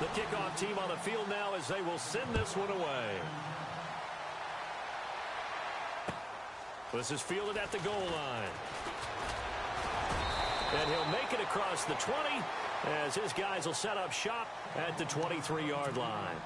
The kickoff team on the field now as they will send this one away. This is fielded at the goal line. And he'll make it across the 20 as his guys will set up shop at the 23-yard line.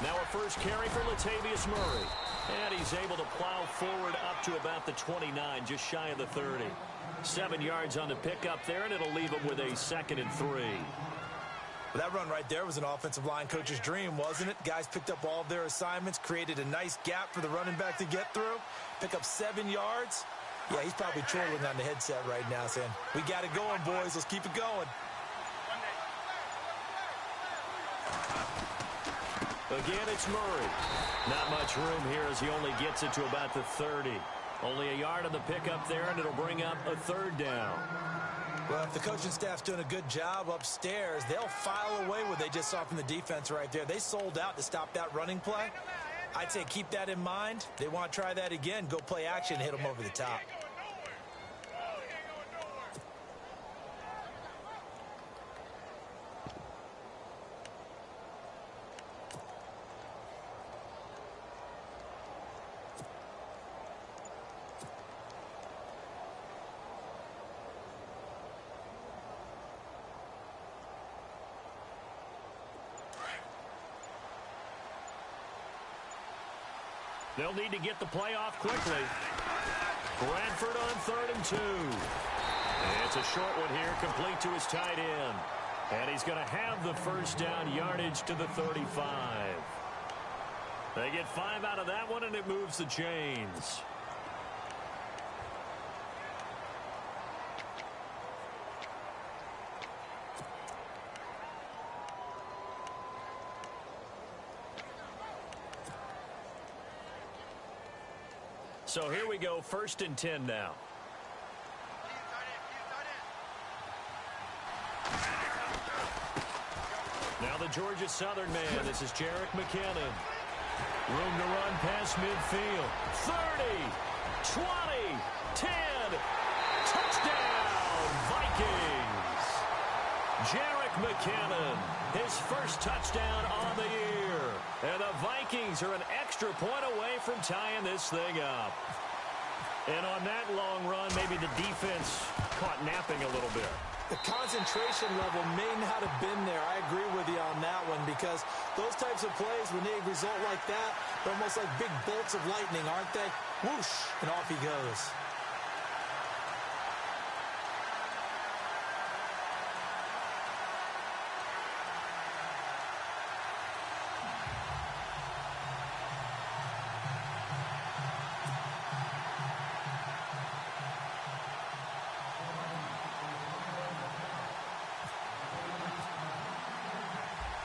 Now a first carry for Latavius Murray. And he's able to plow forward up to about the 29, just shy of the 30. 7 yards on the pickup there, and it'll leave him with a 2nd and 3. Well, that run right there was an offensive line coach's dream, wasn't it? Guys picked up all of their assignments, created a nice gap for the running back to get through, pick up 7 yards. Yeah, he's probably trolling on the headset right now saying, we got it going, boys. Let's keep it going. Again, it's Murray. Not much room here as he only gets it to about the 30. Only a yard on the pickup there, and it'll bring up a 3rd down. Well, if the coaching staff's doing a good job upstairs, they'll file away what they just saw from the defense right there. They sold out to stop that running play. I'd say keep that in mind. They want to try that again. Go play action, hit them over the top. They'll need to get the play off quickly. Bradford on 3rd and 2. It's a short one here, complete to his tight end. And he's going to have the first down yardage to the 35. They get 5 out of that one, and it moves the chains. So here we go, 1st and 10 now. Now the Georgia Southern man. This is Jerick McKinnon. Room to run past midfield. 30, 20, 10. Touchdown, Vikings. Jerick McKinnon, his first touchdown on the year. And the Vikings are an extra point away from tying this thing up. And on that long run, maybe the defense caught napping a little bit. The concentration level may not have been there. I agree with you on that one because those types of plays, when they result like that, they're almost like big bolts of lightning, aren't they? Whoosh, and off he goes.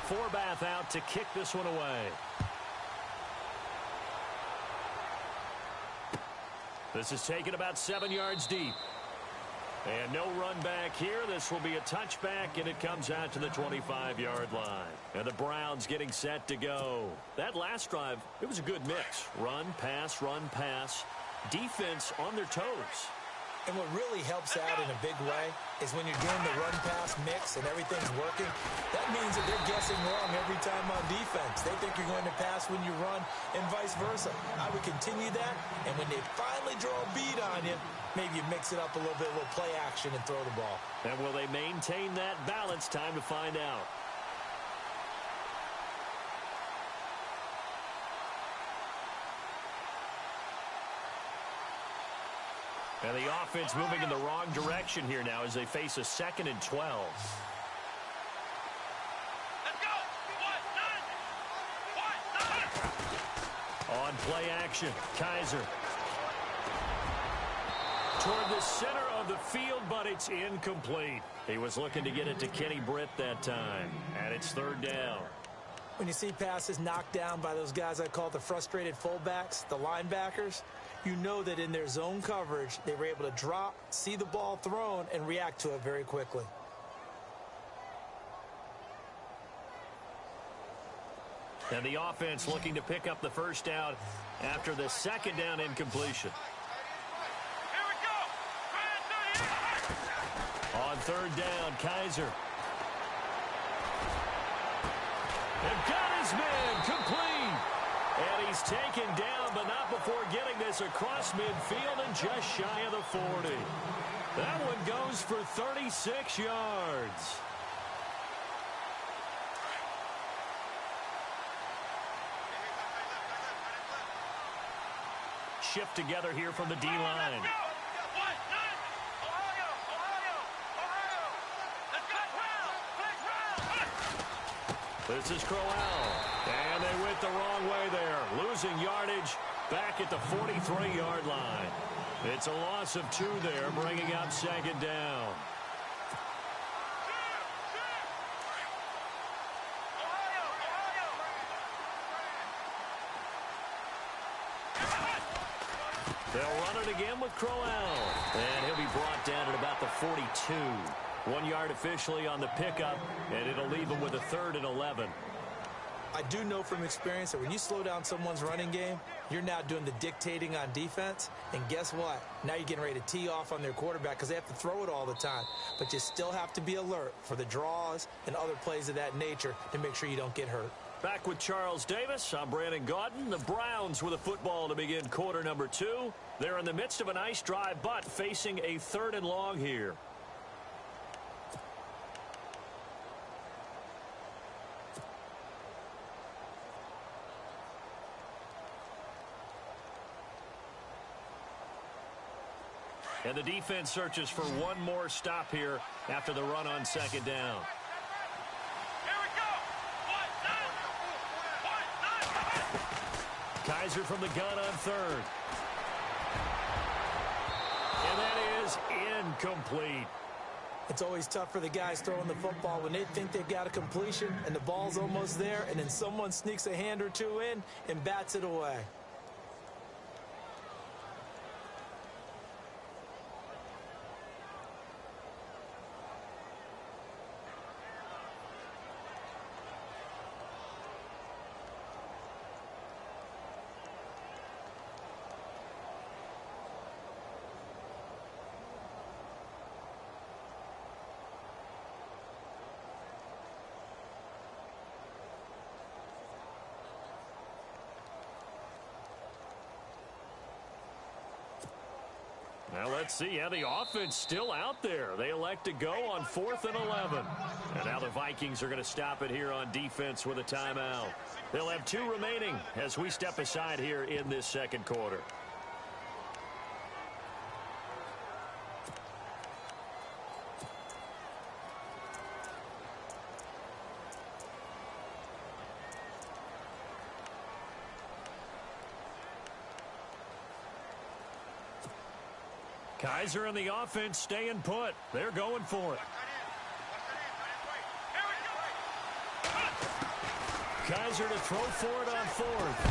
Forbath out to kick this one away. This is taken about 7 yards deep. And no run back here. This will be a touchback, and it comes out to the 25-yard line. And the Browns getting set to go. That last drive, it was a good mix. Run, pass, defense on their toes. And what really helps out in a big way is when you're doing the run-pass mix and everything's working, that means that they're guessing wrong every time on defense. They think you're going to pass when you run and vice versa. I would continue that, and when they finally draw a bead on you, maybe you mix it up a little bit, a little play action and throw the ball. And will they maintain that balance? Time to find out. And the offense moving in the wrong direction here now as they face a 2nd and 12. Let's go! On play action, Kaiser. Toward the center of the field, but it's incomplete. He was looking to get it to Kenny Britt that time. And it's 3rd down. When you see passes knocked down by those guys I call the frustrated fullbacks, the linebackers, you know that in their zone coverage, they were able to drop, see the ball thrown, and react to it very quickly. And the offense looking to pick up the first down after the second down incompletion. Here we go. On third down, Kaiser. They've got his man complete. And he's taken down, but not before getting this across midfield and just shy of the 40. That one goes for 36 yards. Shift together here from the D-line. This is Crowell. And they went the wrong way there. Losing yardage back at the 43-yard line. It's a loss of 2 there, bringing up second down. They'll run it again with Crowell. And he'll be brought down at about the 42. 1 yard officially on the pickup, and it'll leave him with a 3rd and 11. I do know from experience that when you slow down someone's running game, you're now doing the dictating on defense. And guess what? Now you're getting ready to tee off on their quarterback because they have to throw it all the time. But you still have to be alert for the draws and other plays of that nature to make sure you don't get hurt. Back with Charles Davis. I'm Brandon Gaudin. The Browns with a football to begin quarter number 2. They're in the midst of a nice drive, but facing a 3rd and long here. And the defense searches for one more stop here after the run on second down. Here we go. Kaiser from the gun on 3rd. And that is incomplete. It's always tough for the guys throwing the football when they think they've got a completion and the ball's almost there, and then someone sneaks a hand or two in and bats it away. Now let's see how the offense still out there. They elect to go on 4th and 11. And now the Vikings are going to stop it here on defense with a timeout. They'll have 2 remaining as we step aside here in this second quarter. Kaiser and the offense staying put. They're going for it. Kaiser to throw for it on 4th.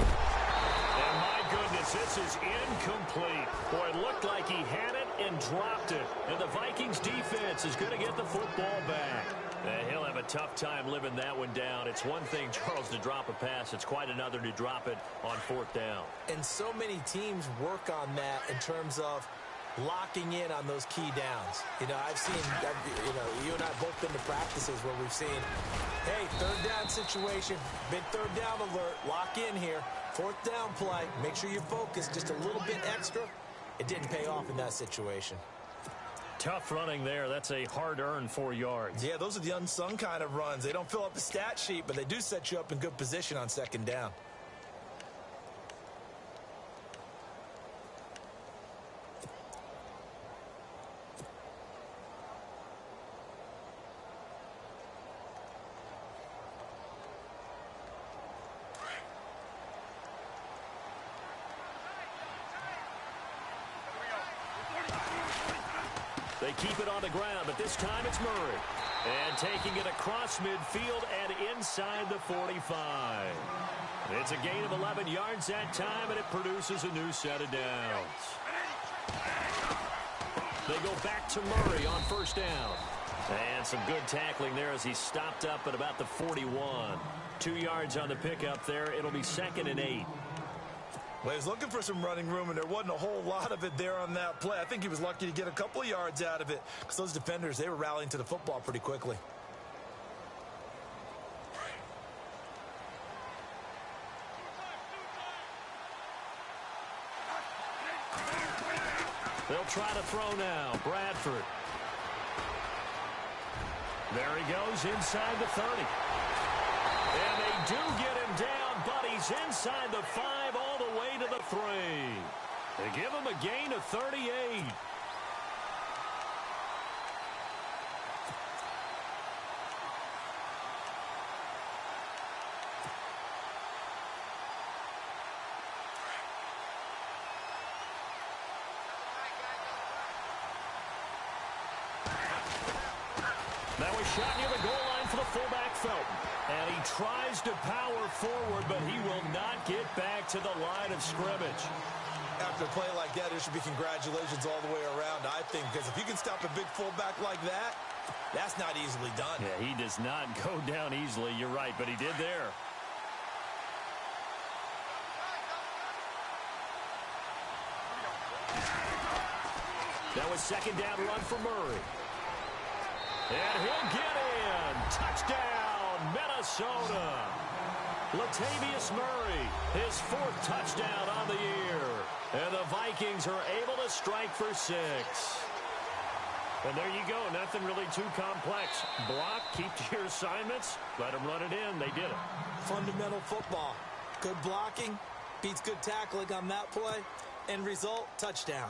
And my goodness, this is incomplete. Boy, it looked like he had it and dropped it. And the Vikings defense is going to get the football back. He'll have a tough time living that one down. It's one thing, Charles, to drop a pass. It's quite another to drop it on 4th down. And so many teams work on that in terms of locking in on those key downs. You know, I've seen, you and I both been to practices where we've seen, hey, 3rd down situation, big 3rd down alert, lock in here, 4th down play, make sure you focus just a little bit extra. It didn't pay off in that situation. Tough running there. That's a hard-earned 4 yards. Yeah, those are the unsung kind of runs. They don't fill up the stat sheet, but they do set you up in good position on 2nd down. They keep it on the ground, but this time it's Murray. And taking it across midfield and inside the 45. It's a gain of 11 yards that time, and it produces a new set of downs. They go back to Murray on first down. And some good tackling there as he stopped up at about the 41. 2 yards on the pickup there. It'll be 2nd and 8. Well, he was looking for some running room, and there wasn't a whole lot of it there on that play. I think he was lucky to get a couple of yards out of it because those defenders, they were rallying to the football pretty quickly. They'll try to throw now. Bradford. There he goes inside the 30. And they do get him down, but he's inside the 5 all the way to the 3. They give him a gain of 38. Now a shot near the goal line for the fullback, Felton. And he tries to power forward, but he will not get back to the line of scrimmage. After a play like that, there should be congratulations all the way around, I think, because if you can stop a big fullback like that, that's not easily done. Yeah, he does not go down easily. You're right, but he did there. That was 2nd down run for Murray. And he'll get in. Touchdown, Minnesota. Latavius Murray, his 4th touchdown on the year. And the Vikings are able to strike for 6. And there you go. Nothing really too complex. Block, keep to your assignments, let them run it in. They did it. Fundamental football. Good blocking beats good tackling on that play. End result, touchdown.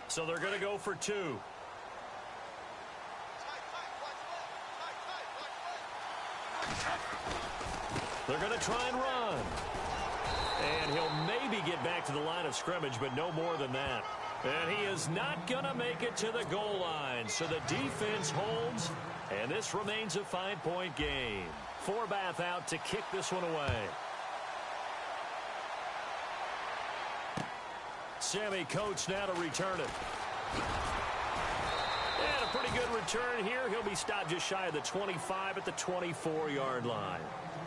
So they're going to go for 2. They're going to try and run. And he'll maybe get back to the line of scrimmage, but no more than that. And he is not going to make it to the goal line. So the defense holds, and this remains a 5-point game. Forbath out to kick this one away. Sammy Coates now to return it. And a pretty good return here. He'll be stopped just shy of the 25 at the 24-yard line.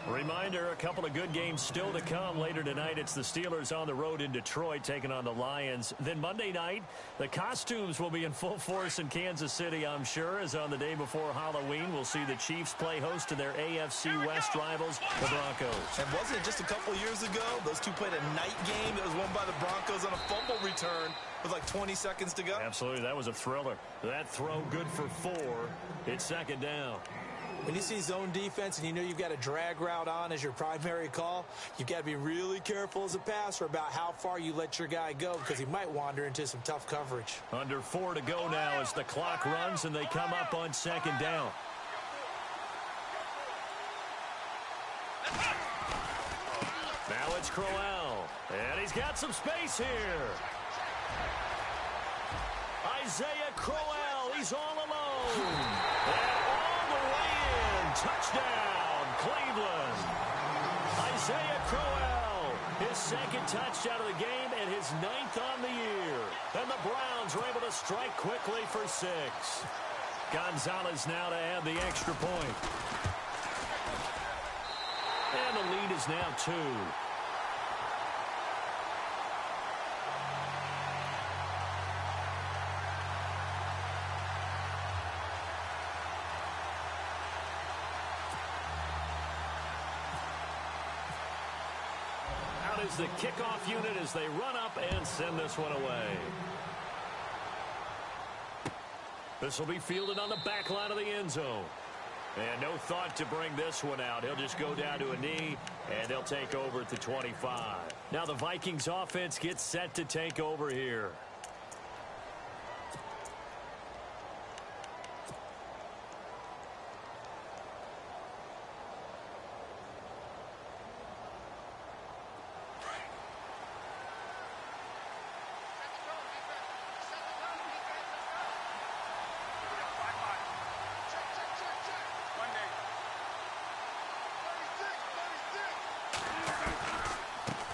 Reminder, a couple of good games still to come. Later tonight, it's the Steelers on the road in Detroit taking on the Lions. Then Monday night, the costumes will be in full force in Kansas City, I'm sure, as on the day before Halloween, we'll see the Chiefs play host to their AFC West rivals, the Broncos. And wasn't it just a couple of years ago, those two played a night game that was won by the Broncos on a fumble return with like 20 seconds to go? Absolutely, that was a thriller. That throw good for 4. It's 2nd down. When you see zone defense and you know you've got a drag route on as your primary call, you've got to be really careful as a passer about how far you let your guy go because he might wander into some tough coverage. Under 4 to go now as the clock runs and they come up on 2nd down. Now it's Crowell, and he's got some space here. Isaiah Crowell, he's all alone. And all the way in, touchdown, Cleveland. Isaiah Crowell, his 2nd touchdown of the game and his 9th on the year. And the Browns are able to strike quickly for 6. Gonzalez now to add the extra point. And the lead is now 2. Out is the kickoff unit as they run up and send this one away. This will be fielded on the back line of the end zone. And no thought to bring this one out. He'll just go down to a knee, and they'll take over at the 25. Now the Vikings offense gets set to take over here.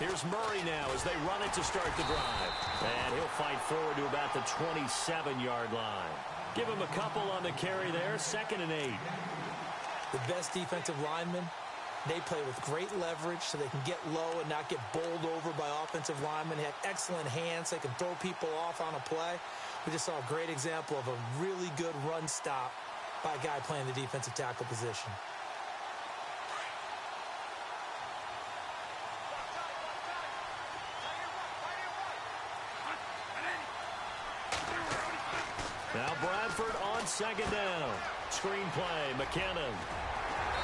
Here's Murray now as they run it to start the drive. And he'll fight forward to about the 27-yard line. Give him a couple on the carry there, 2nd and 8. The best defensive linemen, they play with great leverage so they can get low and not get bowled over by offensive linemen. They have excellent hands. They can throw people off on a play. We just saw a great example of a really good run stop by a guy playing the defensive tackle position. Now Bradford on 2nd down. Screen play, McKinnon.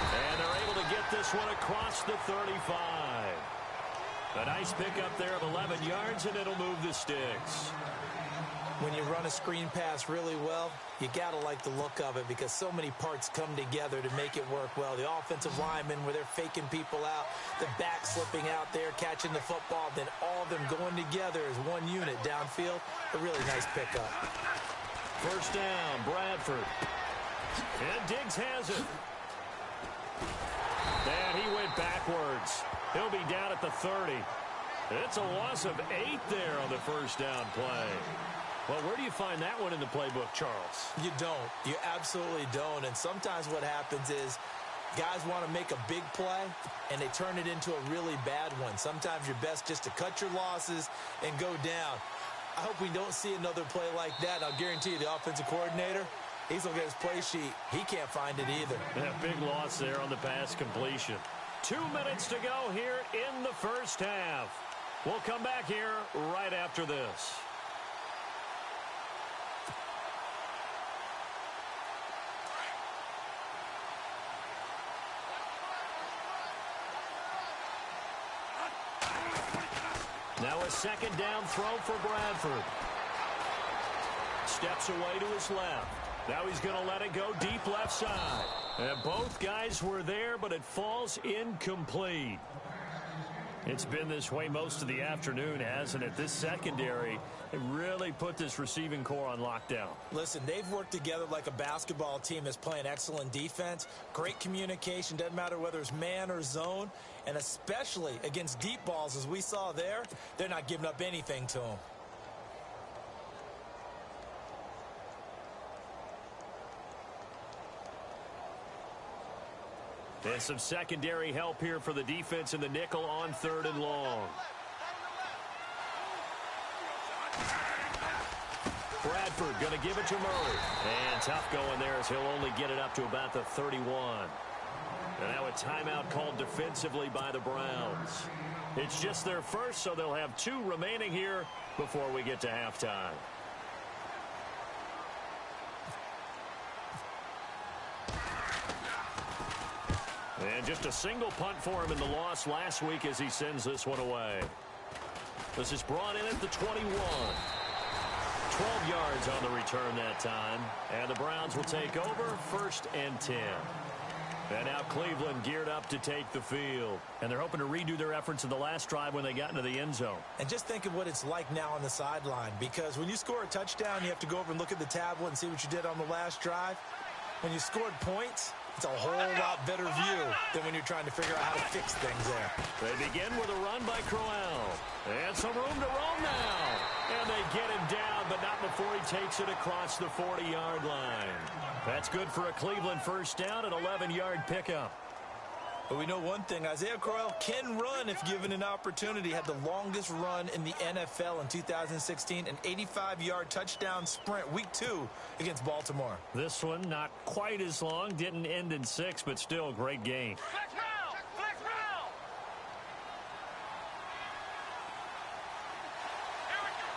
And they're able to get this one across the 35. A nice pickup there of 11 yards, and it'll move the sticks. When you run a screen pass really well, you got to like the look of it because so many parts come together to make it work well. The offensive linemen, where they're faking people out, the back slipping out there, catching the football, then all of them going together as one unit downfield. A really nice pickup. 1st down, Bradford. And Diggs has it. And he went backwards. He'll be down at the 30. It's a loss of 8 there on the 1st down play. Well, where do you find that one in the playbook, Charles? You don't. You absolutely don't. And sometimes what happens is guys want to make a big play, and they turn it into a really bad one. Sometimes you're best just to cut your losses and go down. I hope we don't see another play like that. I'll guarantee you the offensive coordinator, he's looking at his play sheet. He can't find it either. Yeah, big loss there on the pass completion. 2 minutes to go here in the 1st half. We'll come back here right after this. Now a 2nd down throw for Bradford. Steps away to his left. Now he's going to let it go deep left side. And both guys were there, but it falls incomplete. It's been this way most of the afternoon, hasn't it? This secondary, it really put this receiving core on lockdown. Listen, they've worked together like a basketball team that's playing excellent defense. Great communication, doesn't matter whether it's man or zone. And especially against deep balls, as we saw there, they're not giving up anything to them. And some secondary help here for the defense in the nickel on 3rd and long. Bradford going to give it to Murray. And tough going there as he'll only get it up to about the 31. And now a timeout called defensively by the Browns. It's just their first, so they'll have 2 remaining here before we get to halftime. And just a single punt for him in the loss last week as he sends this one away. This is brought in at the 21. 12 yards on the return that time. And the Browns will take over 1st and 10. And now Cleveland geared up to take the field. And they're hoping to redo their efforts in the last drive when they got into the end zone. And just think of what it's like now on the sideline. Because when you score a touchdown, you have to go over and look at the tablet and see what you did on the last drive. When you scored points, it's a whole lot better view than when you're trying to figure out how to fix things there. They begin with a run by Crowell. And some room to roam now. And they get him down, but not before he takes it across the 40-yard line. That's good for a Cleveland 1st down, an 11-yard pickup. But we know one thing, Isaiah Crowell can run if given an opportunity. Had the longest run in the NFL in 2016, an 85-yard touchdown sprint, week 2 against Baltimore. This one not quite as long, didn't end in 6, but still a great gain. Flex round! Flex round! Here we go!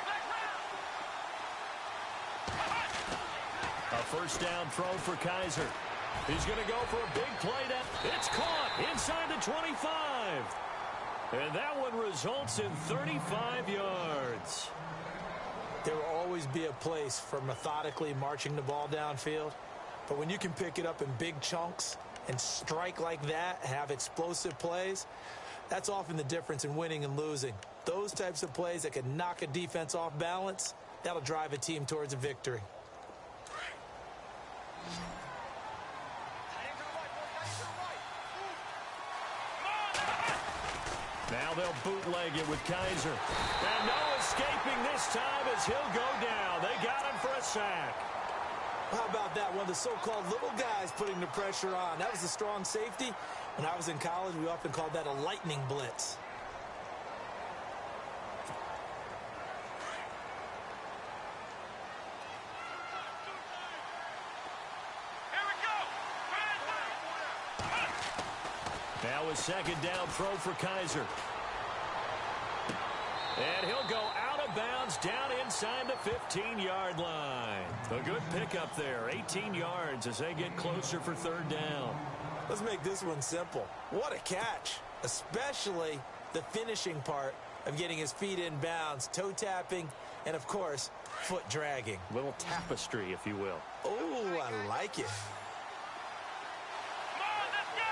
Flex round! A 1st down throw for Kaiser. He's going to go for a big play. It's caught inside the 25. And that one results in 35 yards. There will always be a place for methodically marching the ball downfield. But when you can pick it up in big chunks and strike like that, have explosive plays, that's often the difference in winning and losing. Those types of plays that can knock a defense off balance, that'll drive a team towards a victory. Now they'll bootleg it with Kaiser. And no escaping this time as he'll go down. They got him for a sack. How about that? One of the so-called little guys putting the pressure on. That was a strong safety. When I was in college, we often called that a lightning blitz. Here we go. Now a second down throw for Kaiser. And he'll go out of bounds down inside the 15-yard line. A good pickup there, 18 yards as they get closer for third down. Let's make this one simple. What a catch, especially the finishing part of getting his feet in bounds, toe tapping, and, of course, foot dragging. Little tapestry, if you will. Oh, I like it. Come on, let's go.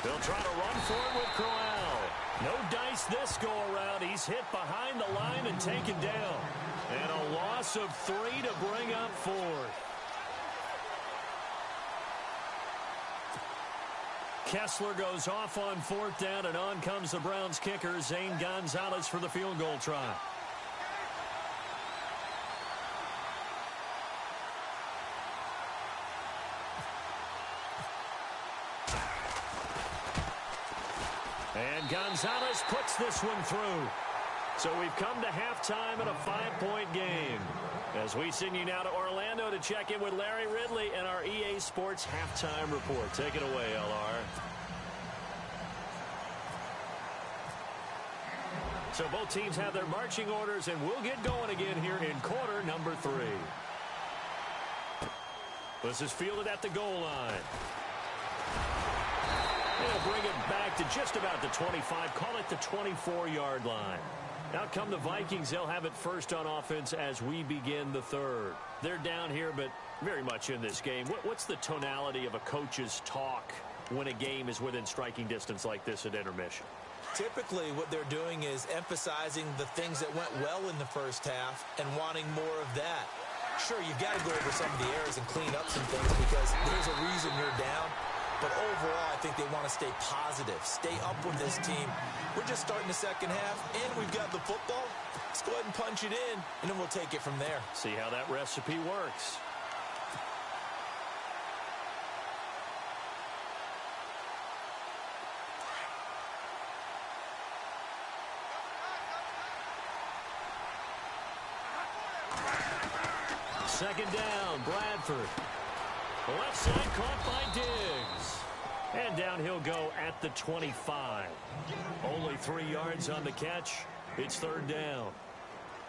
They'll try to run for it with Crowell. No dice this go-around. He's hit behind the line and taken down. And a loss of 3 to bring up 4. Kessler goes off on fourth down, and on comes the Browns kicker, Zane Gonzalez, for the field goal try. And Gonzalez puts this one through. So we've come to halftime in a 5-point game. As we send you now to Orlando to check in with Larry Ridley and our EA Sports halftime report. Take it away, LR. So both teams have their marching orders, and we'll get going again here in quarter number 3. This is fielded at the goal line. They'll bring it back to just about the 25, call it the 24-yard line. Out come the Vikings. They'll have it first on offense as we begin the third. They're down here, but very much in this game. What's the tonality of a coach's talk when a game is within striking distance like this at intermission? Typically, what they're doing is emphasizing the things that went well in the first half and wanting more of that. Sure, you've got to go over some of the errors and clean up some things because there's a reason you're down. But overall, I think they want to stay positive, stay up with this team. We're just starting the second half, and we've got the football. Let's go ahead and punch it in, and then we'll take it from there. See how that recipe works. Second down, Bradford. Left side caught by Diggs. And down he'll go at the 25. Only 3 yards on the catch. It's third down.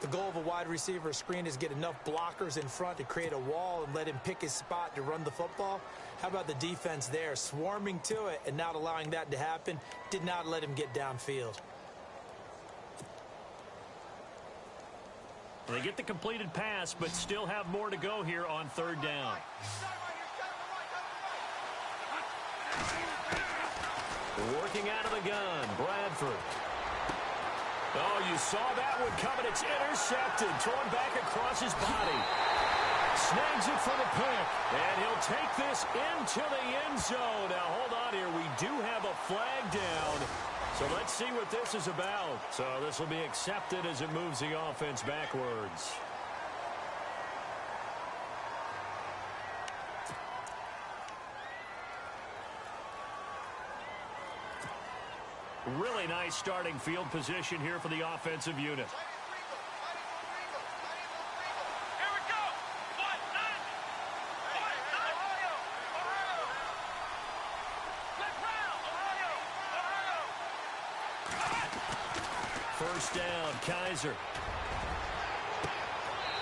The goal of a wide receiver screen is get enough blockers in front to create a wall and let him pick his spot to run the football. How about the defense there, swarming to it and not allowing that to happen? Did not let him get downfield. They get the completed pass, but still have more to go here on third down. Working out of the gun, Bradford. Oh, you saw that one coming. It's intercepted, thrown back across his body. Snags it for the pick, and he'll take this into the end zone. Now, hold on here. We do have a flag down. So let's see what this is about. So this will be accepted as it moves the offense backwards. Really nice starting field position here for the offensive unit. Here we go. First down, Kaiser.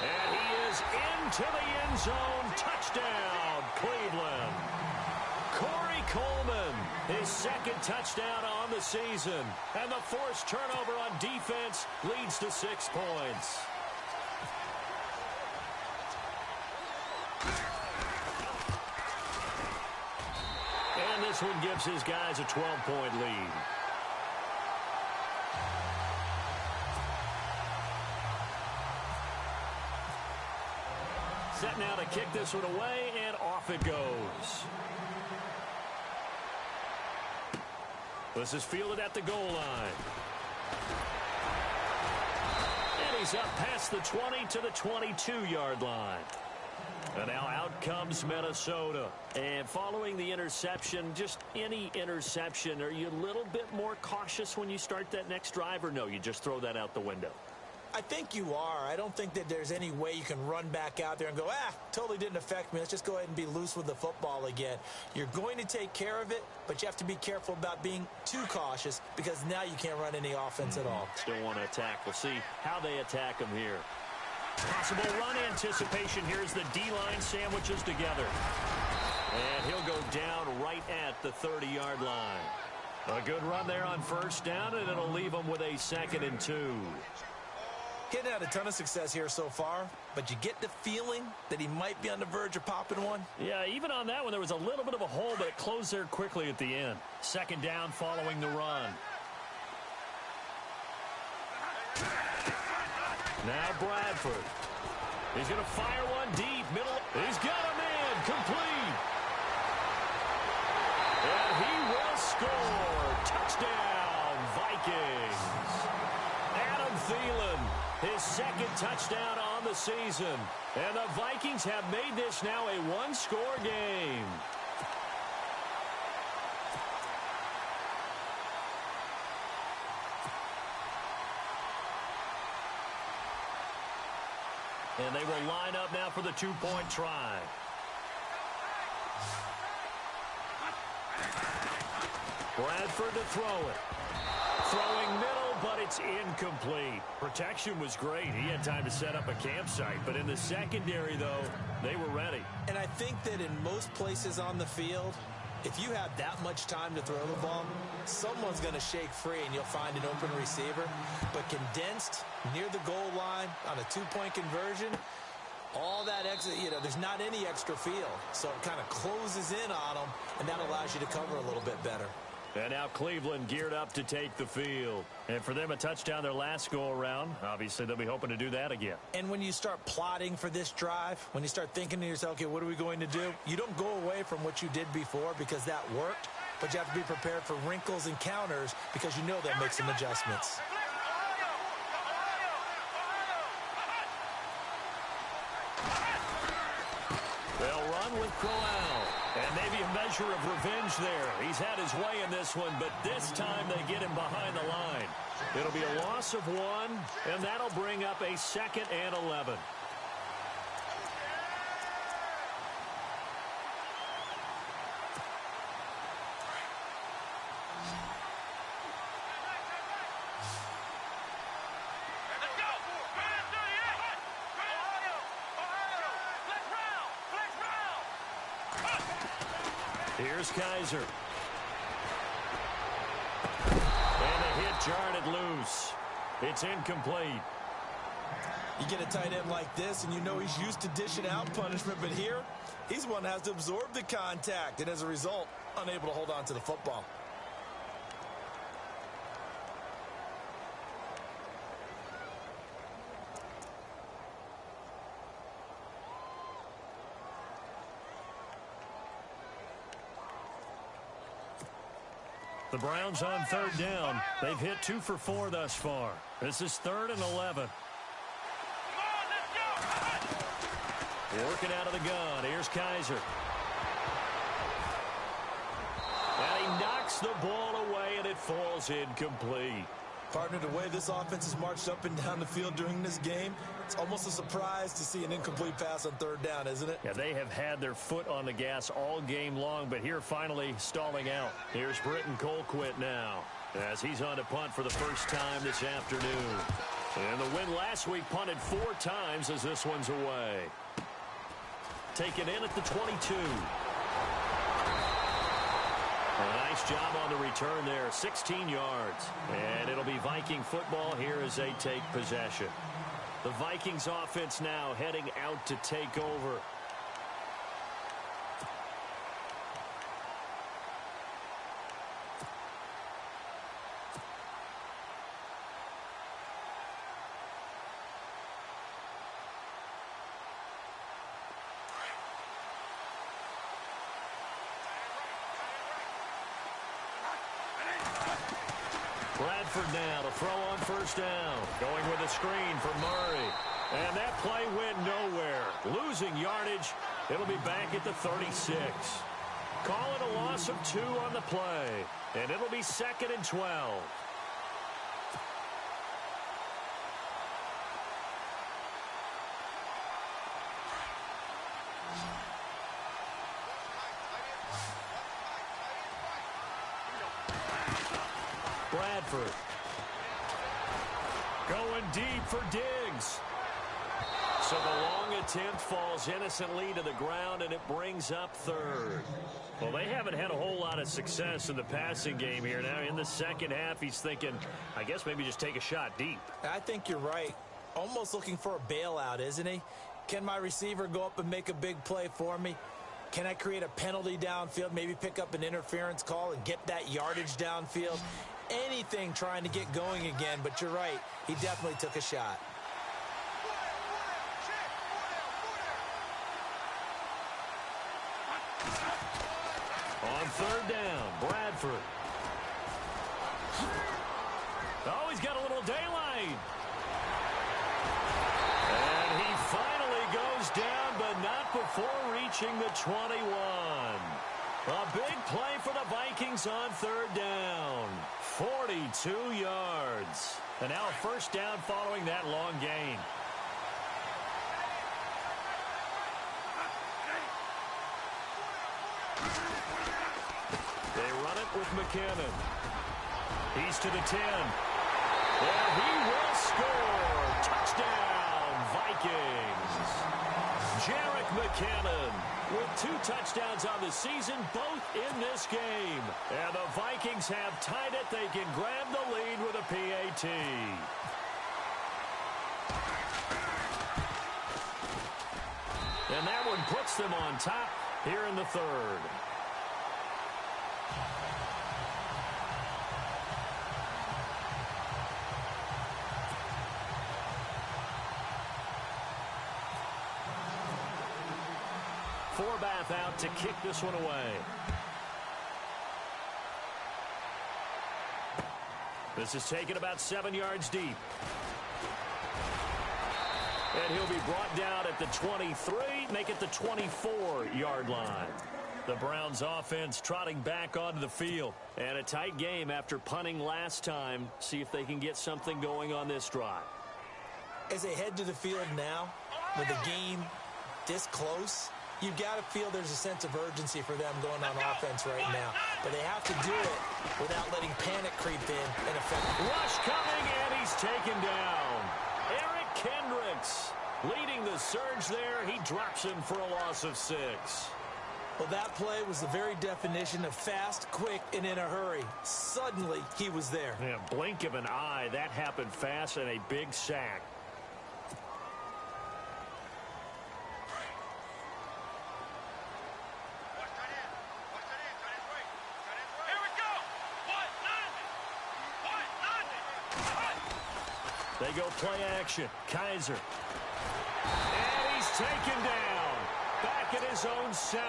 And he is into the end zone. Touchdown, Cleveland. Corey Coleman, his second touchdown on the season. And the forced turnover on defense leads to 6 points. And this one gives his guys a 12-point lead. Set now to kick this one away, and off it goes. This is fielded at the goal line. And he's up past the 20 to the 22-yard line. And now out comes Minnesota. And following the interception, just any interception, are you a little bit more cautious when you start that next drive, or no, you just throw that out the window? I think you are. I don't think that there's any way you can run back out there and go, totally didn't affect me. Let's just go ahead and be loose with the football again. You're going to take care of it, but you have to be careful about being too cautious because now you can't run any offense at all. Still want to attack. We'll see how they attack them here. Possible run anticipation. Here's the D-line sandwiches together. And he'll go down right at the 30-yard line. A good run there on first down, and it'll leave them with a 2nd and 2. Getting had a ton of success here so far, but you get the feeling that he might be on the verge of popping one. Yeah, even on that one, there was a little bit of a hole, but it closed there quickly at the end. 2nd down following the run. Now Bradford. He's going to fire one deep. Middle. He's got him in. Complete. And he will score. Touchdown, Vikings. Adam Thielen, his 2nd touchdown on the season. And the Vikings have made this now a one-score game. And they will line up now for the 2-point try. Bradford to throw it. Throwing middle, but it's incomplete. Protection was great. He had time to set up a campsite. But in the secondary, though, they were ready. And I think that in most places on the field, if you have that much time to throw the ball, someone's going to shake free and you'll find an open receiver. But condensed near the goal line on a 2-point conversion, all that extra, there's not any extra field. So it kind of closes in on them, and that allows you to cover a little bit better. And now Cleveland geared up to take the field. And for them, a touchdown their last go-around. Obviously, they'll be hoping to do that again. And when you start plotting for this drive, when you start thinking to yourself, okay, what are we going to do? You don't go away from what you did before because that worked, but you have to be prepared for wrinkles and counters because you know they'll make some adjustments. They'll run with Crowell. And maybe a measure of revenge there. He's had his way in this one, but this time they get him behind the line. It'll be a loss of 1, and that'll bring up a 2nd and 11. Here's Kaiser. And a hit jarred it loose. It's incomplete. You get a tight end like this, and you know he's used to dishing out punishment, but here, he's one that has to absorb the contact, and as a result, unable to hold on to the football. The Browns on 3rd down. They've hit 2 for 4 thus far. This is 3rd and 11. Working out of the gun. Here's Kaiser. And he knocks the ball away, and it falls incomplete. Partner, the way this offense has marched up and down the field during this game, it's almost a surprise to see an incomplete pass on 3rd down, isn't it? Yeah, they have had their foot on the gas all game long, but here finally stalling out. Here's Britton Colquitt now, as he's on to punt for the first time this afternoon. And the win last week punted 4 times as this one's away. Taken in at the 22. A nice job on the return there, 16 yards. And it'll be Viking football here as they take possession. The Vikings offense now heading out to take over. Bradford now to throw on first down. Going with a screen for Murray. And that play went nowhere. Losing yardage. It'll be back at the 36. Call it a loss of 2 on the play. And it'll be 2nd and 12. Bradford. Going deep for Diggs. So the long attempt falls innocently to the ground, and it brings up 3rd. Well, they haven't had a whole lot of success in the passing game here. Now, in the second half, he's thinking, I guess maybe just take a shot deep. I think you're right. Almost looking for a bailout, isn't he? Can my receiver go up and make a big play for me? Can I create a penalty downfield, maybe pick up an interference call and get that yardage downfield? Anything trying to get going again, but you're right. He definitely took a shot. On 3rd down, Bradford. Oh, he's got a little daylight. And he finally goes down, but not before reaching the 21. A big play for the Vikings on 3rd down. 42 yards. And now a first down following that long gain. They run it with McKinnon. He's to the 10. And he will score. Touchdown, Vikings. Jarek McKinnon with 2 touchdowns on the season, both in this game. And the Vikings have tied it. They can grab the lead with a PAT. And that one puts them on top here in the 3rd. Forbath out to kick this one away. This is taken about 7 yards deep. And he'll be brought down at the 23, make it the 24-yard line. The Browns offense trotting back onto the field. And a tight game after punting last time. See if they can get something going on this drive. As they head to the field now, with the game this close, you've got to feel there's a sense of urgency for them going on offense right now. But they have to do it without letting panic creep in and affect. Rush coming, and he's taken down. Eric Kendricks leading the surge there. He drops him for a loss of 6. Well, that play was the very definition of fast, quick, and in a hurry. Suddenly, he was there. Yeah, blink of an eye. That happened fast, and a big sack. They go play action. Kaiser. And he's taken down. Back at his own 7.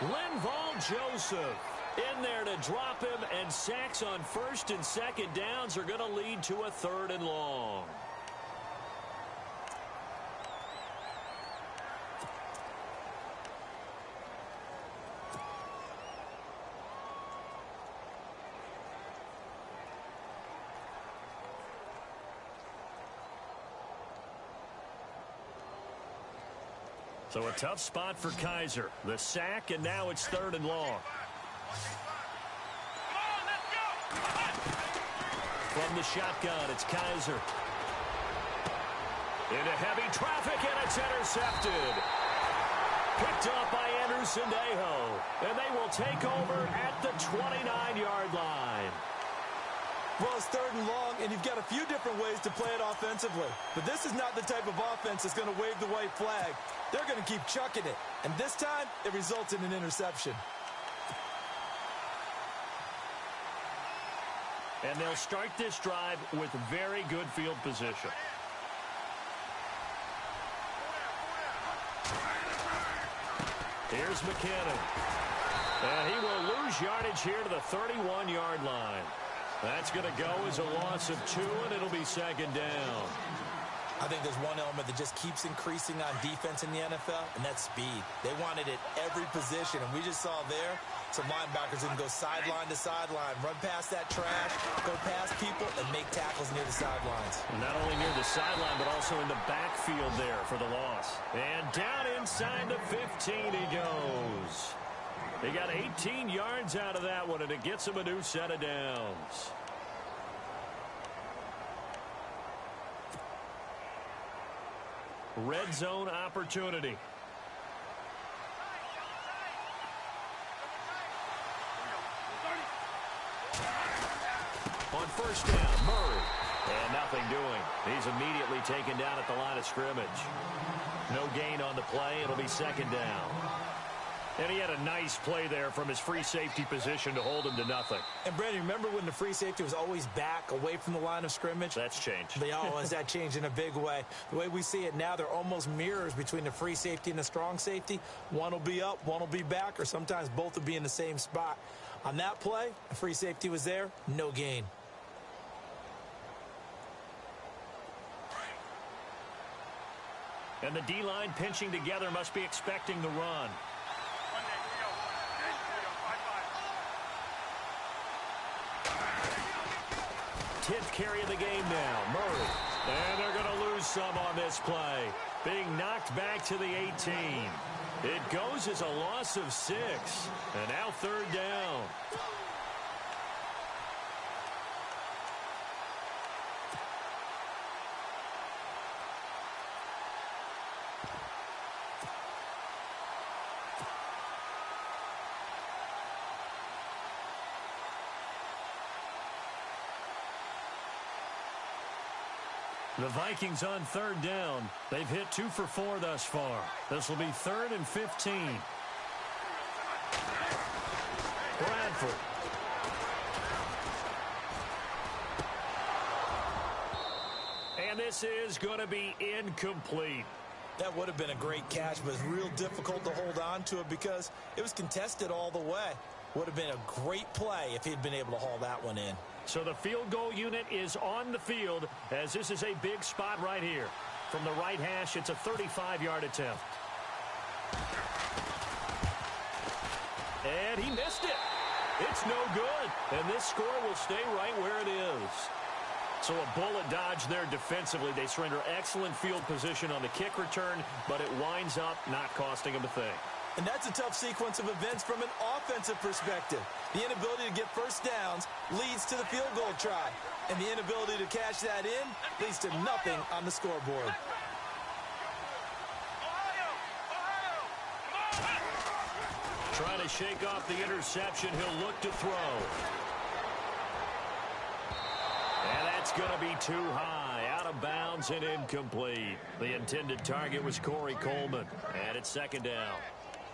Linval Joseph in there to drop him, and sacks on 1st and 2nd downs are going to lead to a 3rd and long. So a tough spot for Kaiser. The sack, and now it's 3rd and long. From the shotgun, it's Kaiser. Into heavy traffic, and it's intercepted. Picked up by Anderson-Dejo. And they will take over at the 29-yard line. Well, it's 3rd and long, and you've got a few different ways to play it offensively. But this is not the type of offense that's going to wave the white flag. They're going to keep chucking it. And this time, it results in an interception. And they'll start this drive with very good field position. Here's McKinnon. And he will lose yardage here to the 31-yard line. That's going to go as a loss of 2, and it'll be second down. I think there's one element that just keeps increasing on defense in the NFL, and that's speed. They want it at every position, and we just saw there some linebackers who can go sideline to sideline, run past that trash, go past people, and make tackles near the sidelines. Not only near the sideline, but also in the backfield there for the loss. And down inside the 15 he goes. He got 18 yards out of that one, and it gets him a new set of downs. Red zone opportunity. On first down, Murray. And nothing doing. He's immediately taken down at the line of scrimmage. No gain on the play. It'll be second down. And he had a nice play there from his free safety position to hold him to nothing. And, Brandon, remember when the free safety was always back away from the line of scrimmage? That's changed. That changed in a big way. The way we see it now, they're almost mirrors between the free safety and the strong safety. One will be up, one will be back, or sometimes both will be in the same spot. On that play, the free safety was there, no gain. And the D-line pinching together must be expecting the run. 10th carry of the game now, Murray. And they're going to lose some on this play. Being knocked back to the 18. It goes as a loss of 6. And now third down. The Vikings on third down. They've hit 2 for 4 thus far. This will be 3rd and 15. Bradford. And this is going to be incomplete. That would have been a great catch, but it's real difficult to hold on to it because it was contested all the way. Would have been a great play if he'd been able to haul that one in. So the field goal unit is on the field as this is a big spot right here. From the right hash, it's a 35-yard attempt. And he missed it. It's no good. And this score will stay right where it is. So a bullet dodge there defensively. They surrender excellent field position on the kick return, but it winds up not costing them a thing. And that's a tough sequence of events from an offensive perspective. The inability to get first downs leads to the field goal try. And the inability to cash that in leads to nothing on the scoreboard. Trying to shake off the interception. He'll look to throw. And that's going to be too high. Out of bounds and incomplete. The intended target was Corey Coleman. And it's second down.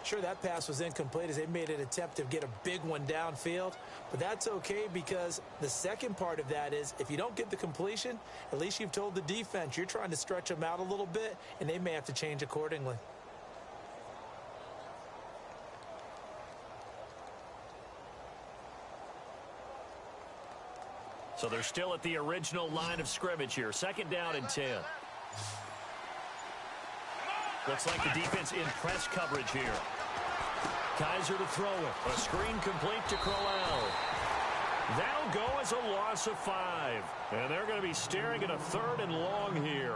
Sure, that pass was incomplete as they made an attempt to get a big one downfield. But that's okay because the second part of that is if you don't get the completion, at least you've told the defense you're trying to stretch them out a little bit, and they may have to change accordingly. So they're still at the original line of scrimmage here. Second down and 10. Looks like the defense in press coverage here. Kaiser to throw it. A screen complete to Crowell. That'll go as a loss of 5. And they're going to be staring at a 3rd and long here.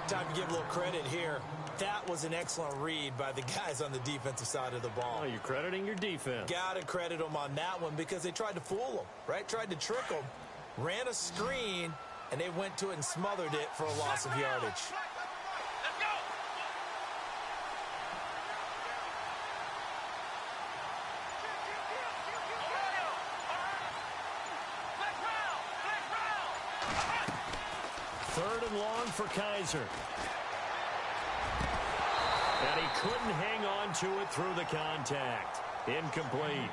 Time to give a little credit here. That was an excellent read by the guys on the defensive side of the ball. Oh, you're crediting your defense. Got to credit them on that one because they tried to fool them, right? Tried to trick them. Ran a screen, and they went to it and smothered it for a loss of yardage. Third and long for Kaiser. And he couldn't hang on to it through the contact. Incomplete.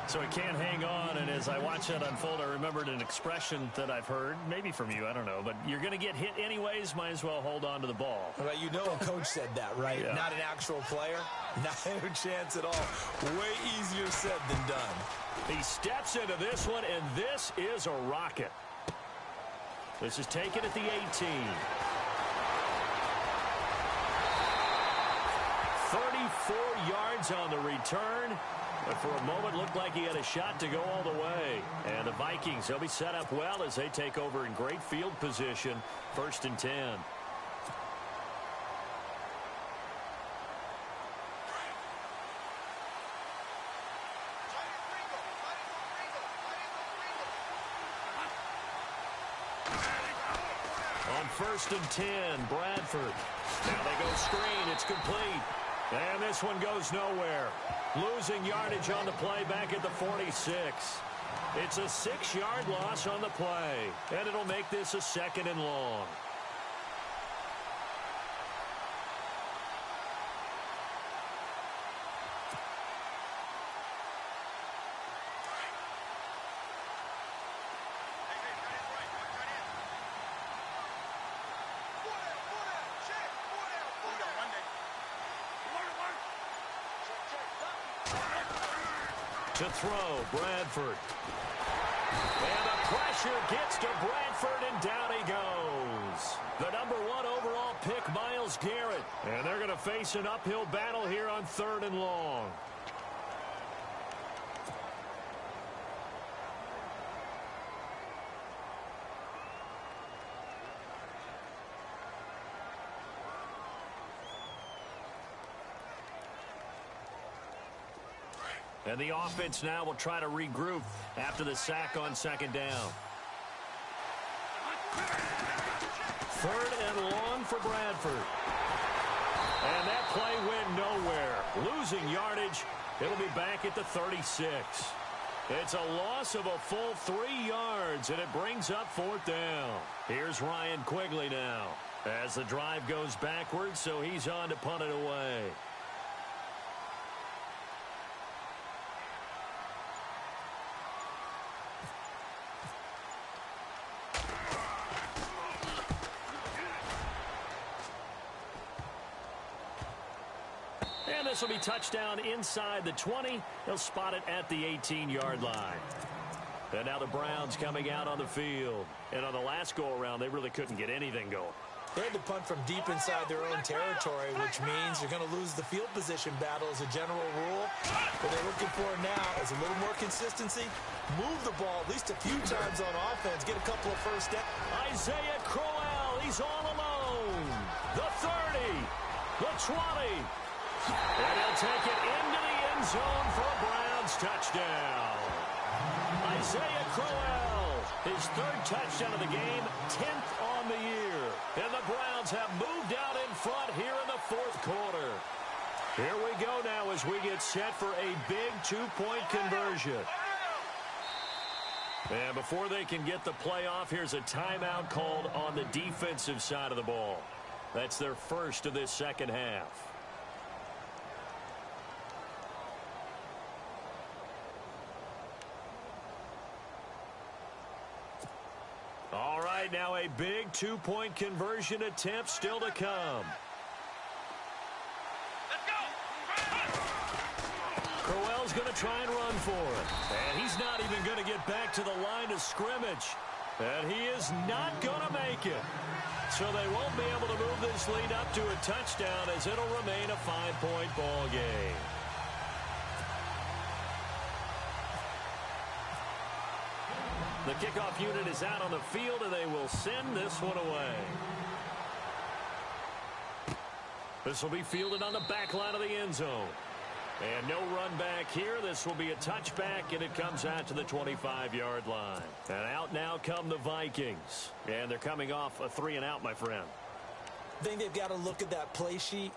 So he can't hang on, and as I watch that unfold, I remembered an expression that I've heard, maybe from you, I don't know, but you're going to get hit anyways, might as well hold on to the ball. Well, you know a coach said that, right? Yeah. Not an actual player. Not a chance at all. Way easier said than done. He steps into this one, and this is a rocket. This is taken at the 18. 34 yards on the return. But for a moment, looked like he had a shot to go all the way. And the Vikings, they'll be set up well as they take over in great field position. 1st and 10. On 1st and 10, Bradford. Now they go screen. It's complete. And this one goes nowhere. Losing yardage on the play back at the 46. It's a 6-yard loss on the play. And it'll make this a 2nd and long. To throw, Bradford. And the pressure gets to Bradford, and down he goes. The #1 overall pick, Myles Garrett. And they're going to face an uphill battle here on 3rd and long. And the offense now will try to regroup after the sack on 2nd down. 3rd and long for Bradford. And that play went nowhere. Losing yardage. It'll be back at the 36. It's a loss of a full 3 yards, and it brings up 4th down. Here's Ryan Quigley now as the drive goes backwards, so he's on to punt it away. And this will be touchdown inside the 20. They'll spot it at the 18-yard line. And now the Browns coming out on the field. And on the last go-around, they really couldn't get anything going. They had to punt from deep inside their own territory, which means you're going to lose the field position battle as a general rule. What they're looking for now is a little more consistency. Move the ball at least a few times on offense. Get a couple of first downs. Isaiah Crowell, he's all alone. The 30, the 20. And he'll take it into the end zone for a Browns touchdown. Isaiah Crowell, his 3rd touchdown of the game, 10th on the year. And the Browns have moved out in front here in the 4th quarter. Here we go now as we get set for a big 2-point conversion. And before they can get the play off, here's a timeout called on the defensive side of the ball. That's their first of this 2nd half. All right, now a big 2-point conversion attempt still to come. Let's go! Crowell's going to try and run for it. And he's not even going to get back to the line of scrimmage. And he is not going to make it. So they won't be able to move this lead up to a touchdown as it'll remain a 5-point ball game. The kickoff unit is out on the field, and they will send this one away. This will be fielded on the back line of the end zone. And no run back here. This will be a touchback, and it comes out to the 25-yard line. And out now come the Vikings. And they're coming off a 3-and-out, my friend. I think they've got to look at that play sheet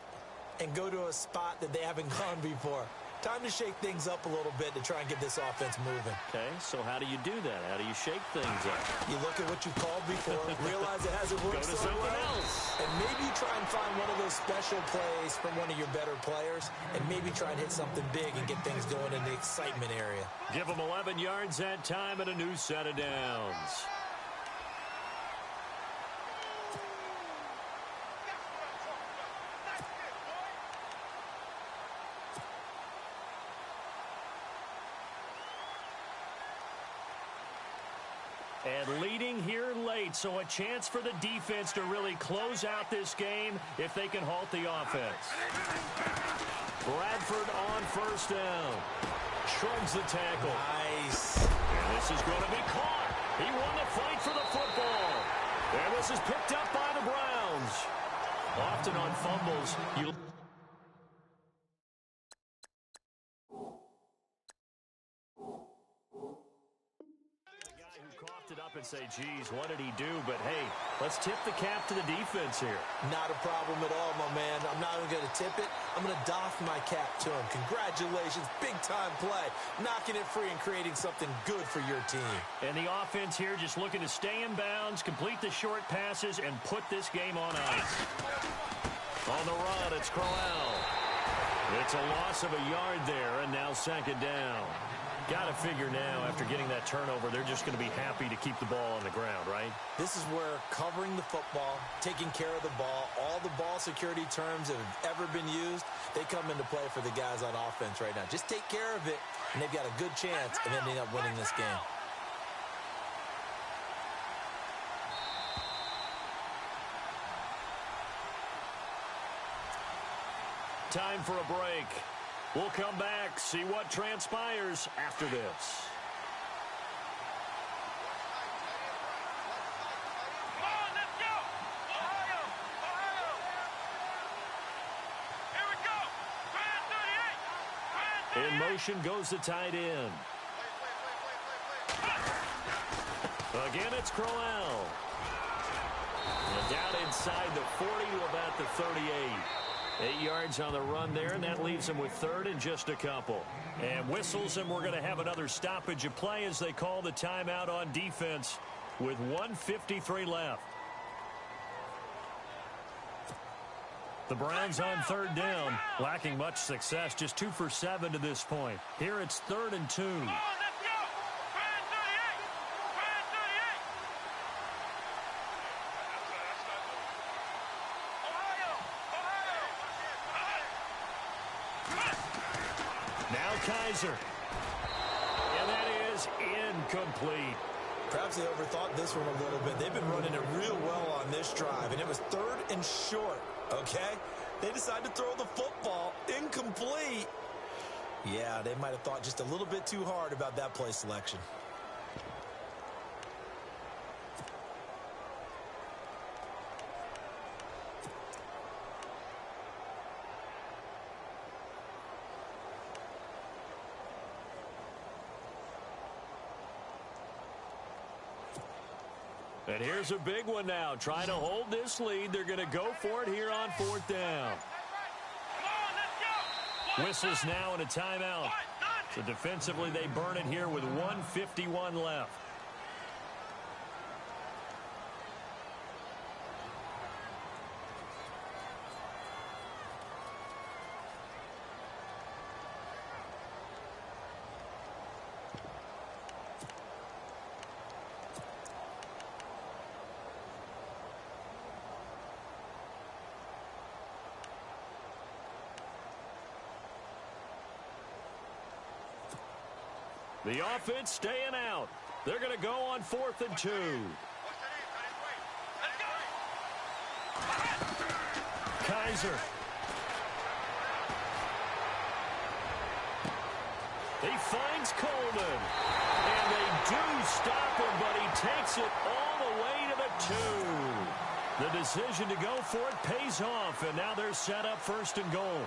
and go to a spot that they haven't gone before. Time to shake things up a little bit to try and get this offense moving. Okay, so how do you do that? How do you shake things up? You look at what you called before, realize it hasn't worked Go to so something well, else. and maybe try and find one of those special plays from one of your better players, and maybe try and hit something big and get things going in the excitement area. Give them 11 yards that time and a new set of downs. And leading here late, so a chance for the defense to really close out this game if they can halt the offense. Bradford on first down. Shrugs the tackle. Nice. And this is going to be caught. He won the fight for the football. And this is picked up by the Browns. Often on fumbles, you... It up and say, geez, what did he do? But, hey, let's tip the cap to the defense here. Not a problem at all, my man. I'm not even going to tip it. I'm going to doff my cap to him. Congratulations. Big-time play. Knocking it free and creating something good for your team. And the offense here just looking to stay in bounds, complete the short passes, and put this game on ice. On the run, it's Crowell. It's a loss of a yard there, and now second down. Got to figure now, after getting that turnover, they're just going to be happy to keep the ball on the ground, right? This is where covering the football, taking care of the ball, all the ball security terms that have ever been used, they come into play for the guys on offense right now. Just take care of it, and they've got a good chance of ending up winning this game. Time for a break. We'll come back, see what transpires after this. Come on, let's go! Ohio! Ohio! Here we go! Grand 38! In motion goes the tight end. Again, it's Crowell. And down inside the 40 to about the 38. 8 yards on the run there, and that leaves them with third and just a couple. And whistles, and we're going to have another stoppage of play as they call the timeout on defense with 1:53 left. The Browns on third down, lacking much success, just 2 for 7 to this point. Here it's 3rd and 2. Come on, let's go! Grand 38! Grand 38! Ohio! Ohio! Now Kaiser. And that is incomplete. Perhaps they overthought this one a little bit. They've been running it real well on this drive, and it was 3rd and short, okay? They decided to throw the football incomplete. Yeah, they might have thought just a little bit too hard about that play selection. And here's a big one now. Trying to hold this lead. They're going to go for it here on 4th down. Come on, let's go! Whistles now and a timeout. So defensively, they burn it here with 1:51 left. The offense staying out. They're going to go on 4th and 2. Kaiser. He finds Coleman. And they do stop him, but he takes it all the way to the 2. The decision to go for it pays off, and now they're set up 1st and goal.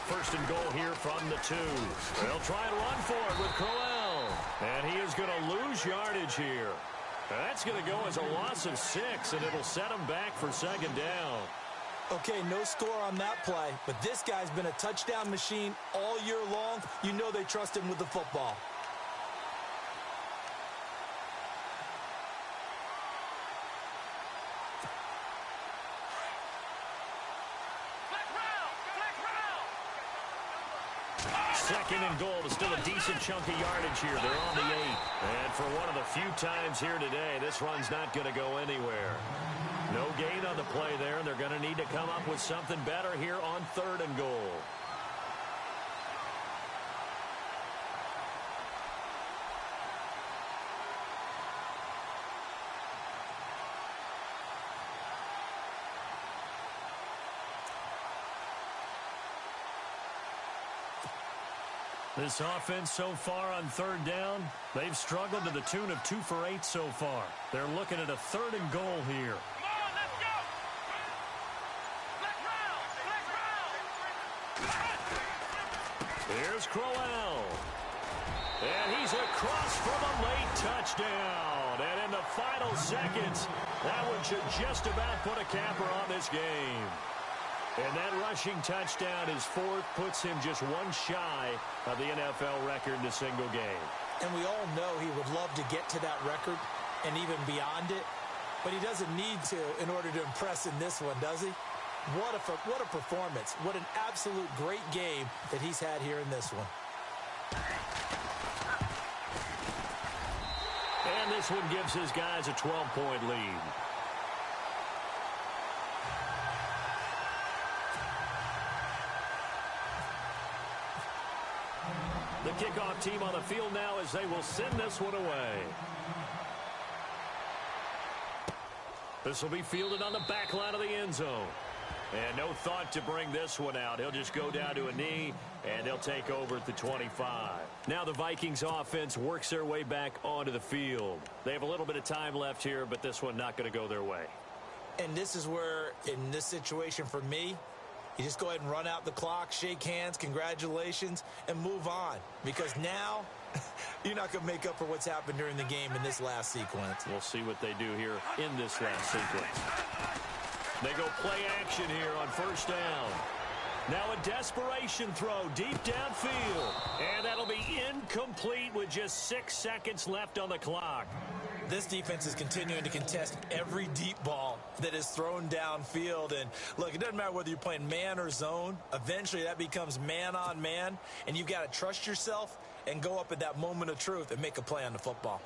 First and goal here from the 2. They'll try and run for it with Crowell. And he is going to lose yardage here. That's going to go as a loss of 6, and it'll set him back for 2nd down. Okay, no score on that play, but this guy's been a touchdown machine all year long. You know they trust him with the football. Second and goal. Still a decent chunk of yardage here. They're on the 8. And for one of the few times here today, this run's not going to go anywhere. No gain on the play there, and they're going to need to come up with something better here on 3rd and goal. This offense so far on 3rd down, they've struggled to the tune of 2 for 8 so far. They're looking at a 3rd and goal here. Come on, let's go. Let's round. Here's Crowell. And he's across for the late touchdown. And in the final seconds, that one should just about put a capper on this game. And that rushing touchdown, his 4th, puts him just one shy of the NFL record in a single game. And we all know he would love to get to that record and even beyond it, but he doesn't need to in order to impress in this one, does he? What a performance. What an absolute great game that he's had here in this one. And this one gives his guys a 12-point lead. The kickoff team on the field now as they will send this one away. This will be fielded on the back line of the end zone. And no thought to bring this one out. He'll just go down to a knee, and they'll take over at the 25. Now the Vikings offense works their way back onto the field. They have a little bit of time left here, but this one not going to go their way. And this is where, in this situation for me, you just go ahead and run out the clock, shake hands, congratulations, and move on. Because now, you're not going to make up for what's happened during the game in this last sequence. We'll see what they do here in this last sequence. They go play action here on 1st down. Now a desperation throw deep downfield. And that'll be incomplete with just 6 seconds left on the clock. This defense is continuing to contest every deep ball that is thrown downfield. And look, it doesn't matter whether you're playing man or zone. Eventually that becomes man on man. And you've got to trust yourself and go up at that moment of truth and make a play on the football.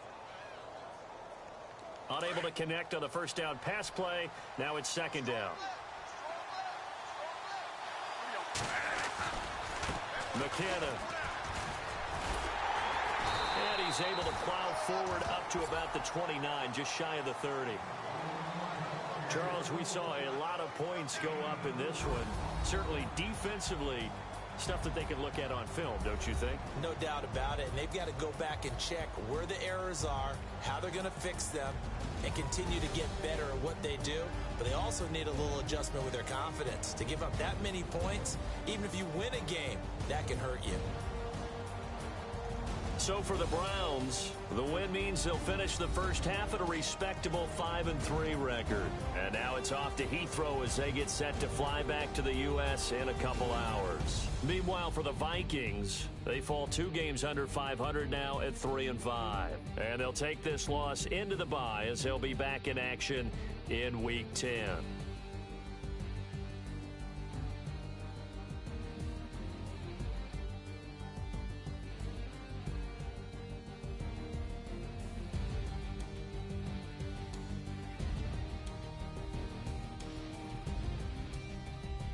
Unable to connect on the 1st down pass play. Now it's 2nd down. McKenna. And he's able to plow forward up to about the 29, just shy of the 30. Charles, we saw a lot of points go up in this one. Certainly defensively, stuff that they can look at on film, don't you think? No doubt about it. And they've got to go back and check where the errors are, how they're going to fix them, and continue to get better at what they do. But they also need a little adjustment with their confidence. To give up that many points, even if you win a game, that can hurt you. So for the Browns, the win means they'll finish the first half at a respectable 5-3 record. And now it's off to Heathrow as they get set to fly back to the U.S. in a couple hours. Meanwhile, for the Vikings, they fall 2 games under 500 now at 3-5. And they'll take this loss into the bye as they'll be back in action in Week 10.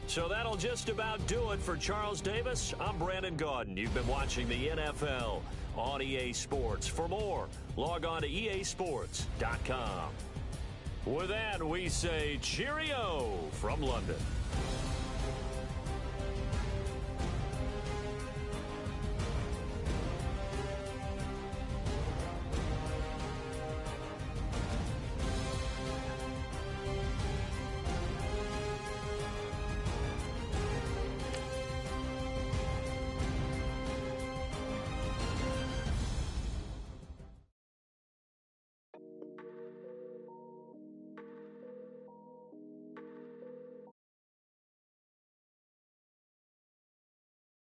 So that'll just about do it for Charles Davis. I'm Brandon Gaudin. You've been watching the NFL on EA Sports. For more, log on to easports.com. With that, we say cheerio from London.